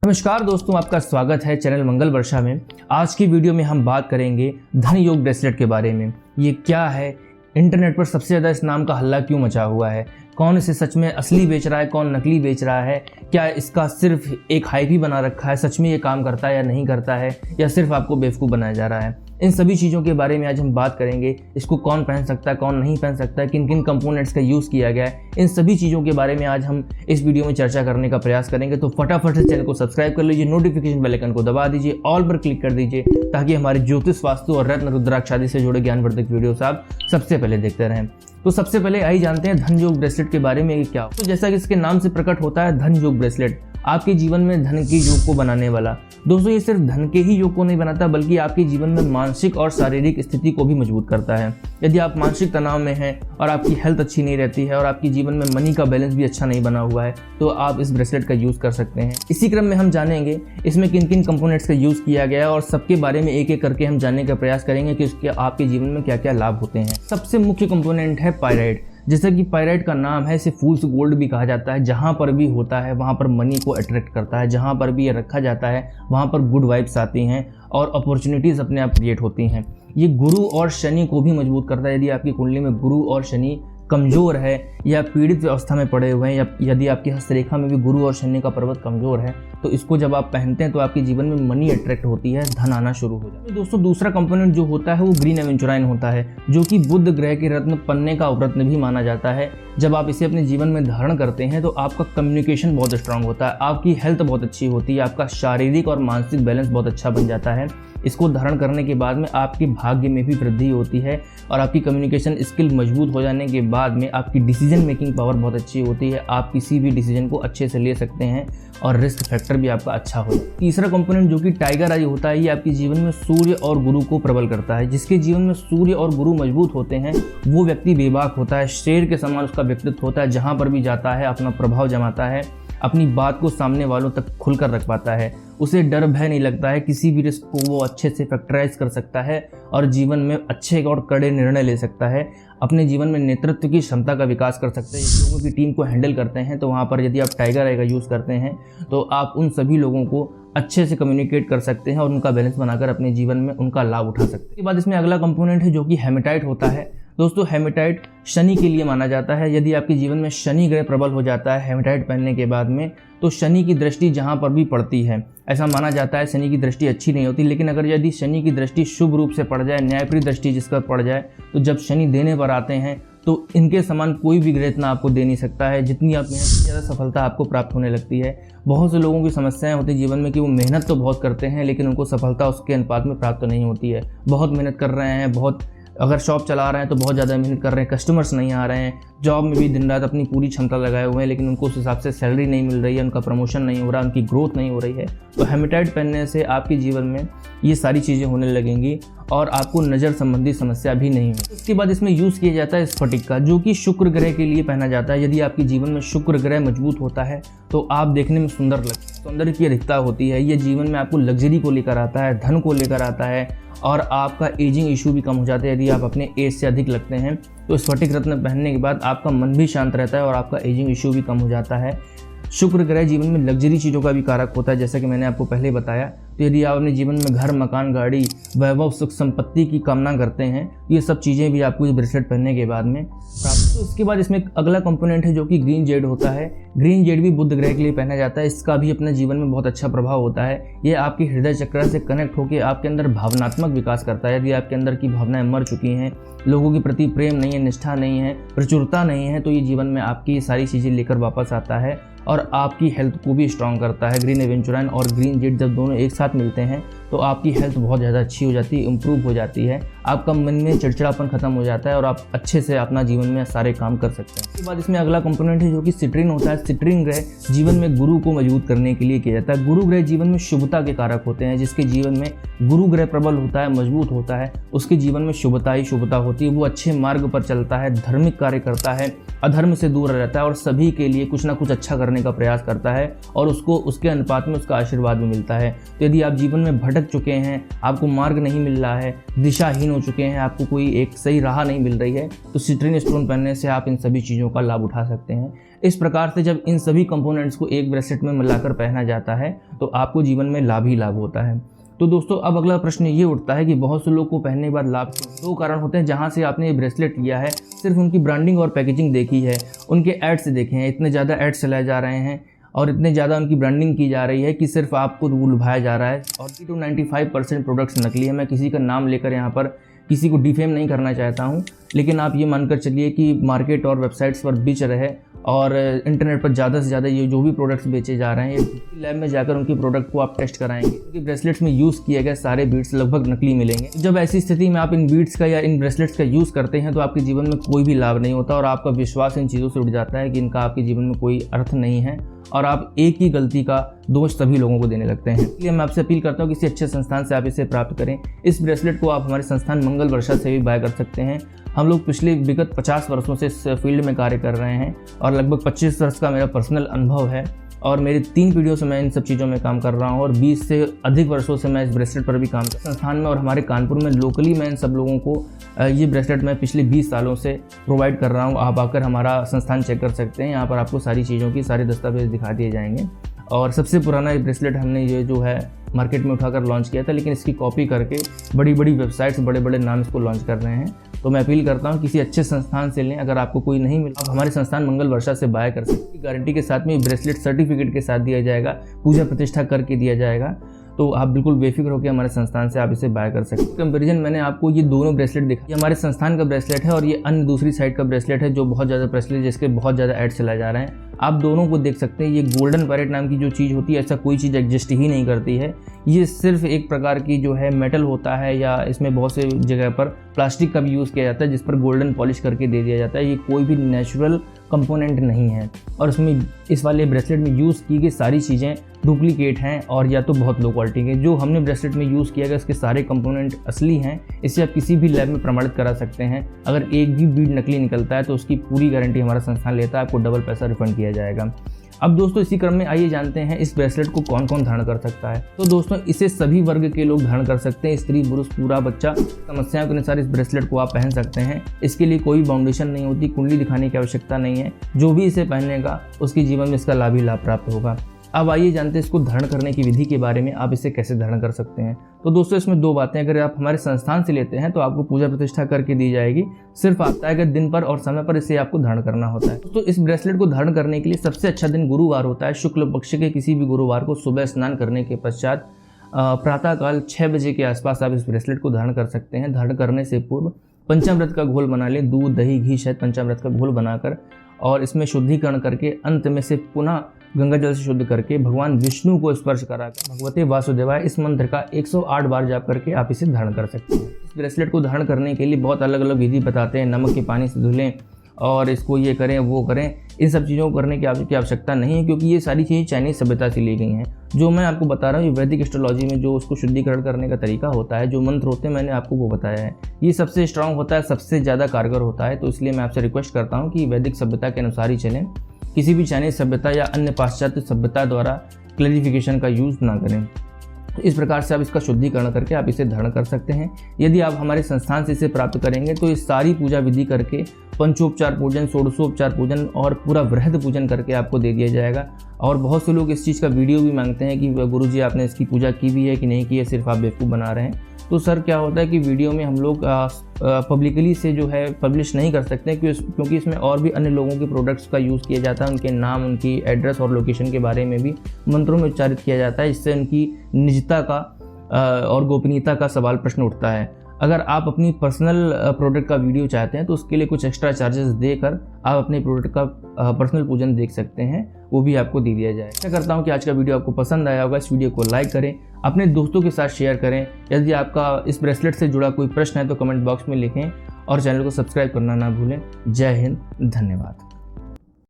नमस्कार दोस्तों, आपका स्वागत है चैनल मंगल वर्षा में। आज की वीडियो में हम बात करेंगे धन योग ब्रेसलेट के बारे में। ये क्या है, इंटरनेट पर सबसे ज़्यादा इस नाम का हल्ला क्यों मचा हुआ है, कौन इसे सच में असली बेच रहा है, कौन नकली बेच रहा है, क्या इसका सिर्फ एक हाइप ही बना रखा है, सच में ये काम करता है या नहीं करता है, या सिर्फ आपको बेवकूफ़ बनाया जा रहा है। इन सभी चीज़ों के बारे में आज हम बात करेंगे। इसको कौन पहन सकता है, कौन नहीं पहन सकता है, किन किन कंपोनेंट्स का यूज़ किया गया है, इन सभी चीज़ों के बारे में आज हम इस वीडियो में चर्चा करने का प्रयास करेंगे। तो फटाफट से चैनल को सब्सक्राइब कर लीजिए, नोटिफिकेशन बेल आइकन को दबा दीजिए, ऑल पर क्लिक कर दीजिए, ताकि हमारे ज्योतिष, वास्तु और रत्न रुद्राक्ष आदि से जुड़े ज्ञानवर्धक वीडियोस आप सबसे पहले देखते रहें। तो सबसे पहले आइए जानते हैं धन योग ब्रेसलेट के बारे में। ये क्या हो, तो जैसा कि इसके नाम से प्रकट होता है, धन योग ब्रेसलेट आपके जीवन में धन के योग को बनाने वाला। दोस्तों, ये सिर्फ धन के ही योग को नहीं बनाता, बल्कि आपके जीवन में मानसिक और शारीरिक स्थिति को भी मजबूत करता है। यदि आप मानसिक तनाव में हैं और आपकी हेल्थ अच्छी नहीं रहती है और आपके जीवन में मनी का बैलेंस भी अच्छा नहीं बना हुआ है, तो आप इस ब्रेसलेट का यूज़ कर सकते हैं। इसी क्रम में हम जानेंगे इसमें किन किन कंपोनेंट्स का यूज़ किया गया है और सबके बारे में एक एक करके हम जानने का प्रयास करेंगे कि उसके आपके जीवन में क्या क्या लाभ होते हैं। सबसे मुख्य कंपोनेंट है पायराइट। जैसा कि पायराइट का नाम है, इसे फूल्स गोल्ड भी कहा जाता है। जहाँ पर भी होता है वहाँ पर मनी को अट्रैक्ट करता है, जहाँ पर भी ये रखा जाता है वहाँ पर गुड वाइब्स आती हैं और अपॉर्चुनिटीज़ अपने आप क्रिएट होती हैं। ये गुरु और शनि को भी मजबूत करता है। यदि आपकी कुंडली में गुरु और शनि कमज़ोर है या पीड़ित अवस्था में पड़े हुए हैं, या यदि आपकी हस्तरेखा में भी गुरु और शनि का पर्वत कमज़ोर है, तो इसको जब आप पहनते हैं तो आपके जीवन में मनी अट्रैक्ट होती है, धन आना शुरू हो जाता है। दोस्तों, दूसरा कंपोनेंट जो होता है वो ग्रीन एवेंचुराइन होता है, जो कि बुध ग्रह के रत्न पन्ने का रत्न भी माना जाता है। जब आप इसे अपने जीवन में धारण करते हैं तो आपका कम्युनिकेशन बहुत स्ट्रांग होता है, आपकी हेल्थ बहुत अच्छी होती है, आपका शारीरिक और मानसिक बैलेंस बहुत अच्छा बन जाता है। इसको धारण करने के बाद में आपके भाग्य में भी वृद्धि होती है और आपकी कम्युनिकेशन स्किल मजबूत हो जाने के बाद में आपकी डिसीजन मेकिंग पावर बहुत अच्छी होती है। आप किसी भी डिसीजन को अच्छे से ले सकते हैं और रिस्क फैक्टर भी आपका अच्छा हो। तीसरा कंपोनेंट जो कि टाइगर आई होता है, ये आपके जीवन में सूर्य और गुरु को प्रबल करता है। जिसके जीवन में सूर्य और गुरु मजबूत होते हैं वो व्यक्ति बेबाक होता है, शेर के समान उसका व्यक्तित्व होता है। जहाँ पर भी जाता है अपना प्रभाव जमाता है, अपनी बात को सामने वालों तक खुलकर रख पाता है, उसे डर भय नहीं लगता है, किसी भी रिस्क को वो अच्छे से फैक्टराइज कर सकता है और जीवन में अच्छे और कड़े निर्णय ले सकता है। अपने जीवन में नेतृत्व की क्षमता का विकास कर सकते हैं। लोगों की टीम को हैंडल करते हैं तो वहाँ पर यदि आप टाइगर आई का यूज़ करते हैं तो आप उन सभी लोगों को अच्छे से कम्युनिकेट कर सकते हैं और उनका बैलेंस बनाकर अपने जीवन में उनका लाभ उठा सकते हैं। इसके बाद इसमें अगला कंपोनेंट है जो कि हेमेटाइट होता है। दोस्तों, हेमेटाइट शनि के लिए माना जाता है। यदि आपके जीवन में शनि ग्रह प्रबल हो जाता है हेमेटाइट पहनने के बाद में, तो शनि की दृष्टि जहाँ पर भी पड़ती है, ऐसा माना जाता है शनि की दृष्टि अच्छी नहीं होती, लेकिन अगर यदि शनि की दृष्टि शुभ रूप से पड़ जाए, न्यायप्रिय दृष्टि जिसका पड़ जाए, तो जब शनि देने पर आते हैं तो इनके समान कोई भी ग्रह इतना आपको दे नहीं सकता है। जितनी आप मेहनत से ज़्यादा सफलता आपको प्राप्त होने लगती है। बहुत से लोगों की समस्याएं होती है जीवन में कि वो मेहनत तो बहुत करते हैं लेकिन उनको सफलता उसके अनुपात में प्राप्त नहीं होती है। बहुत मेहनत कर रहे हैं, अगर शॉप चला रहे हैं तो बहुत ज़्यादा मेहनत कर रहे हैं, कस्टमर्स नहीं आ रहे हैं, जॉब में भी दिन रात अपनी पूरी क्षमता लगाए हुए हैं, लेकिन उनको उस हिसाब से सैलरी नहीं मिल रही है, उनका प्रमोशन नहीं हो रहा, उनकी ग्रोथ नहीं हो रही है। तो हेमेटाइट पहनने से आपके जीवन में ये सारी चीज़ें होने लगेंगी और आपको नज़र संबंधी समस्या भी नहीं होगी। उसके बाद इसमें यूज़ किया जाता है स्फटिक का, जो कि शुक्र ग्रह के लिए पहना जाता है। यदि आपके जीवन में शुक्र ग्रह मजबूत होता है तो आप देखने में सुंदर लगते हैं, सौंदर्य की अधिकता होती है। ये जीवन में आपको लग्जरी को लेकर आता है, धन को लेकर आता है और आपका एजिंग इशू भी कम हो जाता है। यदि आप अपने एज से अधिक लगते हैं तो स्फटिक रत्न पहनने के बाद आपका मन भी शांत रहता है और आपका एजिंग इशू भी कम हो जाता है। शुक्र ग्रह जीवन में लग्जरी चीज़ों का भी कारक होता है, जैसा कि मैंने आपको पहले बताया। तो यदि आप अपने जीवन में घर, मकान, गाड़ी, वैभव, सुख संपत्ति की कामना करते हैं, ये सब चीज़ें भी आपको ये ब्रेसलेट पहनने के बाद में प्राप्त। तो इसके बाद इसमें अगला कंपोनेंट है जो कि ग्रीन जेड होता है। ग्रीन जेड भी बुध ग्रह के लिए पहना जाता है। इसका भी अपने जीवन में बहुत अच्छा प्रभाव होता है। ये आपके हृदय चक्र से कनेक्ट होकर आपके अंदर भावनात्मक विकास करता है। यदि आपके अंदर की भावनाएं मर चुकी हैं, लोगों के प्रति प्रेम नहीं है, निष्ठा नहीं है, प्रचुरता नहीं है, तो ये जीवन में आपकी ये सारी चीज़ें लेकर वापस आता है और आपकी हेल्थ को भी स्ट्रॉन्ग करता है। ग्रीन एवेंचुराइन और ग्रीन जेड जब दोनों एक साथ मिलते हैं तो आपकी हेल्थ बहुत ज़्यादा अच्छी हो जाती है, इंप्रूव हो जाती है, आपका मन में चिड़चिड़ापन खत्म हो जाता है और आप अच्छे से अपना जीवन में सारे काम कर सकते हैं। उसके बाद इसमें अगला कंपोनेंट है जो कि सिट्रीन होता है। सिट्रीन ग्रह जीवन में गुरु को मजबूत करने के लिए किया जाता है। गुरु ग्रह जीवन में शुभता के कारक होते हैं। जिसके जीवन में गुरु ग्रह प्रबल होता है, मजबूत होता है, उसके जीवन में शुभता ही शुभता होती है। वो अच्छे मार्ग पर चलता है, धार्मिक कार्य करता है, अधर्म से दूर रहता है और सभी के लिए कुछ ना कुछ अच्छा करने का प्रयास करता है और उसको उसके अनुपात में उसका आशीर्वाद भी मिलता है। तो यदि आप जीवन में भटक चुके हैं, आपको मार्ग नहीं मिल रहा है, दिशाहीन हो चुके हैं, आपको कोई एक सही राह नहीं मिल रही है, तो सिट्रीन स्टोन पहनने से आप इन सभी चीज़ों का लाभ उठा सकते हैं। इस प्रकार से जब इन सभी कंपोनेंट्स को एक ब्रेसलेट में मिलाकर पहना जाता है तो आपको जीवन में लाभ ही लाभ होता है। तो दोस्तों अब अगला प्रश्न ये उठता है कि बहुत से लोग को पहनने के बाद लाभ क्यों? दो कारण होते हैं। जहाँ से आपने ये ब्रेसलेट लिया है सिर्फ उनकी ब्रांडिंग और पैकेजिंग देखी है, उनके एड्स देखे हैं, इतने ज़्यादा एड्स चलाए जा रहे हैं और इतने ज़्यादा उनकी ब्रांडिंग की जा रही है कि सिर्फ आपको लुभाया जा रहा है। और 95% प्रोडक्ट्स नकली है। मैं किसी का नाम लेकर यहाँ पर किसी को डिफेम नहीं करना चाहता हूँ, लेकिन आप ये मानकर चलिए कि मार्केट और वेबसाइट्स पर बिच रहे और इंटरनेट पर ज़्यादा से ज़्यादा ये जो भी प्रोडक्ट्स बेचे जा रहे हैं लैब में जाकर उनकी प्रोडक्ट को आप टेस्ट कराएंगे, क्योंकि ब्रेसलेट्स में यूज़ किए गए सारे बीड्स लगभग नकली मिलेंगे। जब ऐसी स्थिति में आप इन बीड्स का या इन ब्रेसलेट्स का यूज़ करते हैं तो आपके जीवन में कोई भी लाभ नहीं होता और आपका विश्वास इन चीज़ों से उठ जाता है कि इनका आपके जीवन में कोई अर्थ नहीं है और आप एक ही गलती का दोष सभी लोगों को देने लगते हैं। इसलिए मैं आपसे अपील करता हूँ किसी अच्छे संस्थान से आप इसे प्राप्त करें। इस ब्रेसलेट को आप हमारे संस्थान मंगल वर्षा से भी बाय कर सकते हैं। हम लोग पिछले विगत 50 वर्षों से इस फील्ड में कार्य कर रहे हैं और लगभग 25 वर्ष का मेरा पर्सनल अनुभव है और मेरी 3 पीढ़ियों से मैं इन सब चीज़ों में काम कर रहा हूँ और 20 से अधिक वर्षों से मैं इस ब्रेसलेट पर भी काम कर संस्थान में और हमारे कानपुर में लोकली मैं इन सब लोगों को ये ब्रेसलेट मैं पिछले 20 सालों से प्रोवाइड कर रहा हूँ। आप आकर हमारा संस्थान चेक कर सकते हैं। यहाँ पर आपको सारी चीज़ों की सारे दस्तावेज दिखा दिए जाएंगे। और सबसे पुराना ये ब्रेसलेट हमने ये जो है मार्केट में उठाकर लॉन्च किया था, लेकिन इसकी कॉपी करके बड़ी बड़ी वेबसाइट्स बड़े बड़े नाम इसको लॉन्च कर रहे हैं। तो मैं अपील करता हूँ किसी अच्छे संस्थान से लें। अगर आपको कोई नहीं मिला आप हमारे संस्थान मंगल वर्षा से बाय कर सकते हैं। गारंटी के साथ में ब्रेसलेट सर्टिफिकेट के साथ दिया जाएगा, पूजा प्रतिष्ठा करके दिया जाएगा। तो आप बिल्कुल बेफिक्र होकर हमारे संस्थान से आप इसे बाय कर सकते हैं। कंपैरिजन मैंने आपको ये दोनों ब्रेसलेट दिखा, ये हमारे संस्थान का ब्रेसलेट है और ये अन्य दूसरी साइड का ब्रेसलेट है जो बहुत ज़्यादा ब्रेसलेट जिसके बहुत ज़्यादा ऐड चलाए जा रहे हैं। आप दोनों को देख सकते हैं। ये गोल्डन पैरेट नाम की जो चीज़ होती है ऐसा कोई चीज़ एग्जिस्ट ही नहीं करती है। ये सिर्फ एक प्रकार की जो है मेटल होता है या इसमें बहुत से जगह पर प्लास्टिक का भी यूज़ किया जाता है जिस पर गोल्डन पॉलिश करके दे दिया जाता है। ये कोई भी नेचुरल कंपोनेंट नहीं है और इसमें इस वाले ब्रेसलेट में यूज़ की गई सारी चीज़ें डुप्लीकेट हैं और या तो बहुत लो क्वालिटी के। जो हमने ब्रेसलेट में यूज़ किया गया उसके सारे कंपोनेंट असली हैं। इसे आप किसी भी लैब में प्रमाणित करा सकते हैं। अगर एक भी बीड नकली निकलता है तो उसकी पूरी गारंटी हमारा संस्थान लेता है, आपको डबल पैसा रिफंड किया जाएगा। अब दोस्तों इसी क्रम में आइए जानते हैं इस ब्रेसलेट को कौन कौन धारण कर सकता है। तो दोस्तों इसे सभी वर्ग के लोग धारण कर सकते हैं, स्त्री पुरुष पूरा बच्चा समस्याओं के अनुसार इस ब्रेसलेट को आप पहन सकते हैं। इसके लिए कोई बाउंडेशन नहीं होती, कुंडली दिखाने की आवश्यकता नहीं है। जो भी इसे पहनेगा उसके जीवन में इसका लाभ ही लाभ प्राप्त होगा। अब आइए जानते हैं इसको धारण करने की विधि के बारे में, आप इसे कैसे धारण कर सकते हैं। तो दोस्तों इसमें 2 बातें, अगर आप हमारे संस्थान से लेते हैं तो आपको पूजा प्रतिष्ठा करके दी जाएगी। सिर्फ आपका दिन पर और समय पर इसे आपको धारण करना होता है। तो इस ब्रेसलेट को धारण करने के लिए सबसे अच्छा दिन गुरुवार होता है। शुक्ल पक्ष के किसी भी गुरुवार को सुबह स्नान करने के पश्चात प्रातःकाल 6 बजे के आसपास आप इस ब्रेसलेट को धारण कर सकते हैं। धारण करने से पूर्व पंचामृत का घोल बना लें, दूध दही घी शहद पंचामृत का घोल बनाकर और इसमें शुद्धिकरण करके अंत में से पुनः गंगा जल से शुद्ध करके भगवान विष्णु को स्पर्श कराकर भगवते वासुदेवाय इस मंत्र का 108 बार जाप करके आप इसे धारण कर सकते हैं। इस ब्रेसलेट को धारण करने के लिए बहुत अलग अलग विधि बताते हैं। नमक के पानी से धुलें और इसको ये करें वो करें, इन सब चीज़ों को करने की आवश्यकता नहीं है, क्योंकि ये सारी चीज़ें चाइनीज सभ्यता से ली गई हैं। जो मैं आपको बता रहा हूँ ये वैदिक एस्ट्रोलॉजी में जो उसको शुद्धिकरण करने का तरीका होता है, जो मंत्र होते हैं मैंने आपको वो बताया है। ये सबसे स्ट्रांग होता है, सबसे ज़्यादा कारगर होता है। तो इसलिए मैं आपसे रिक्वेस्ट करता हूँ कि वैदिक सभ्यता के अनुसार ही चलें, किसी भी चाइनीज सभ्यता या अन्य पाश्चात्य सभ्यता द्वारा क्लैरिफिकेशन का यूज़ ना करें। इस प्रकार से आप इसका शुद्धिकरण करके आप इसे धारण कर सकते हैं। यदि आप हमारे संस्थान से इसे प्राप्त करेंगे तो इस सारी पूजा विधि करके पंचोपचार पूजन, षोडशोपचार पूजन और पूरा वृहद पूजन करके आपको दे दिया जाएगा। और बहुत से लोग इस चीज़ का वीडियो भी मांगते हैं कि गुरुजी आपने इसकी पूजा की भी है कि नहीं की है, सिर्फ आप बेवकूफ़ बना रहे हैं। तो सर क्या होता है कि वीडियो में हम लोग पब्लिकली से जो है पब्लिश नहीं कर सकते क्योंकि इसमें और भी अन्य लोगों के प्रोडक्ट्स का यूज़ किया जाता है। उनके नाम, उनकी एड्रेस और लोकेशन के बारे में भी मंत्रों में उच्चारित किया जाता है, जिससे उनकी निजता का और गोपनीयता का सवाल प्रश्न उठता है। अगर आप अपनी पर्सनल प्रोडक्ट का वीडियो चाहते हैं तो उसके लिए कुछ एक्स्ट्रा चार्जेस देकर आप अपने प्रोडक्ट का पर्सनल पूजन देख सकते हैं, वो भी आपको दे दिया जाए। मैं करता हूँ कि आज का वीडियो आपको पसंद आया होगा। इस वीडियो को लाइक करें, अपने दोस्तों के साथ शेयर करें। यदि आपका इस ब्रेसलेट से जुड़ा कोई प्रश्न है तो कमेंट बॉक्स में लिखें और चैनल को सब्सक्राइब करना ना भूलें। जय हिंद, धन्यवाद।